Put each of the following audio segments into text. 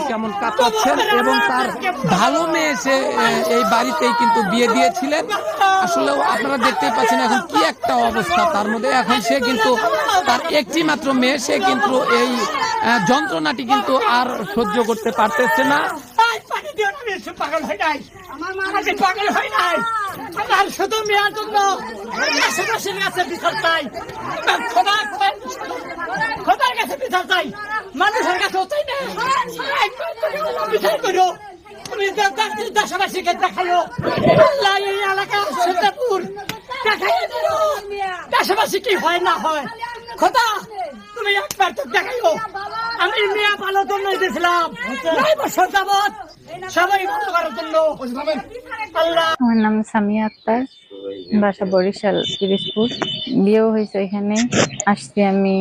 কেমন কাটাচ্ছেন এবং তার ভালো মেয়ে এসে এই বাড়িতেই কিন্তু বিয়ে দিয়েছিলেন। আসলেও আপনারা দেখতেই পাচ্ছেন এখন কি একটা অবস্থা তার মধ্যে। এখন সে কিন্তু তার একটি মাত্র মেয়ে, সে কিন্তু এই যন্ত্রণাটি কিন্তু আর সহ্য করতে পারতেছে না। পাগল হয় নাই, পাগল হয় নাই, আমার শুধু মেয়ের জন্য আশেপাশের কাছে বিচার চাই, খোদার কাছে বিচার চাই, মানুষের কাছে চাই না। বিচার করো, তুমি দেশবাসীকে দেখালো এই এলাকা সীতাপুর দেখাই দেশবাসী কি হয় না হয়। খোদা তুমি একবার তো দেখাইও। আমি মেয়ে পালোর জন্য দিয়েছিলাম 9 বছর যাবৎ, সবাই ভালো করার জন্য। আমার নাম সামিয়া আক্তার, বাসা বরিশাল পিরিজপুর। বিয়েও হয়েছে এখানে। আসছি আমি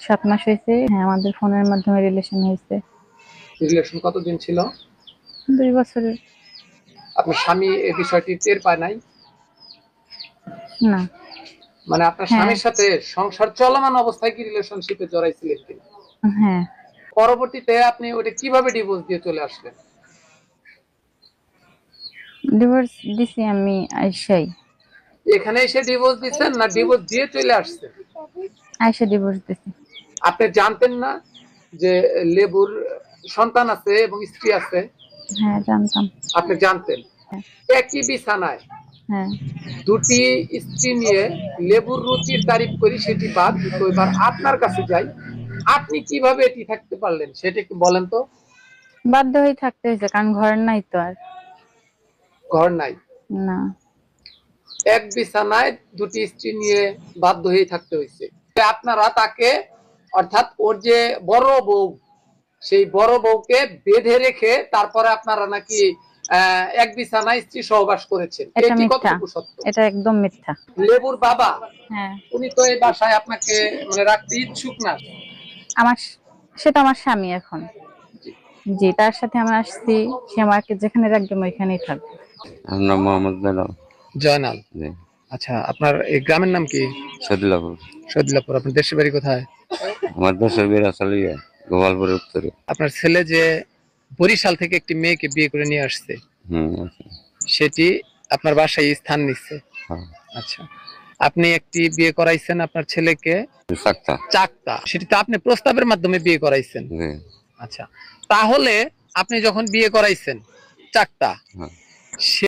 7 মাস হয়েছে। হ্যাঁ, আমাদের ফোনের মাধ্যমে রিলেশন হয়েছে। রিলেশন কতদিন ছিল? 2 বছরের। আপনার স্বামী এই বিষয়টি টের পায় নাই? না। মানে আপনার স্বামীর সাথে সংসার চলমান অবস্থায় কি রিলেশনশিপে জড়াইছিলেন কিনা? হ্যাঁ। পরবর্তীতে আপনি ওটা কিভাবে ডিভোর্স দিয়ে চলে আসলেন? ডিভোর্স দিছি আমি আইসাই। এখানে এসে ডিভোর্স দিচ্ছেন না ডিভোর্স দিয়ে চলে আসছেন? আইসা ডিভোর্স দিছি। আপনি জানতেন না যে লেবুর সন্তান আছে এবং স্ত্রী আছে? হ্যাঁ, জানতাম। আপনি জানতেন। একই বিছানায় হ্যাঁ। দুটি স্ত্রী নিয়ে লেবুর রুচির তারিফ করি সেটি বাদ, তো এবার আপনার কাছে যাই, আপনি কিভাবে এটি থাকতে পারলেন সেটা একটু বলেন তো। বাধ্য হয়ে থাকতে হয়েছে, কারণ ঘর নাই তো আর। ঘর নাই, না। এক বিছানায় দুটি স্ত্রী নিয়ে বাধ্য হয়ে থাকতে হয়েছে। আপনারা তাকে, অর্থাৎ ওর যে বড় বউ, সেই বড় বউকে বেঁধে রেখে তারপরে আপনারা নাকি এক বিছানায় স্ত্রী সহবাস করেছেন। এটা এটি মিথ্যা। কতটুকু সত্য? এটা একদম মিথ্যা। লেবুর বাবা হ্যাঁ। উনি তো এই বাসায় আপনাকে মানে রাখতে ইচ্ছুক না। আমার সেটা আমার স্বামী এখন। জি, তার সাথে আমরা আসছি, সে আমাকে যেখানে রাখবে আমি ওইখানেই থাকবো। আমার নাম মোহাম্মদ জয়নাল। জয়নাল। জি। আচ্ছা, আপনার এই গ্রামের নাম কি? সদিলাপুর। সদিলাপুর। আপনার দেশের বাড়ি কোথায়? আমার দেশের বিয়ে আসলে গোপালপুরের উত্তরে। আপনার ছেলে যে বরিশাল থেকে একটি মেয়েকে বিয়ে করে নিয়ে আসছে, আচ্ছা। সেটি আপনার বাসায় স্থান নিচ্ছে? হ্যাঁ। আচ্ছা, আপনি একটি বিয়ে করাইছেন আপনার ছেলেকে চাকতা, সেটি তো আপনি প্রস্তাবের মাধ্যমে বিয়ে করাইছেন। আচ্ছা, তাহলে আপনি যখন বিয়ে করাইছেন চাকতা,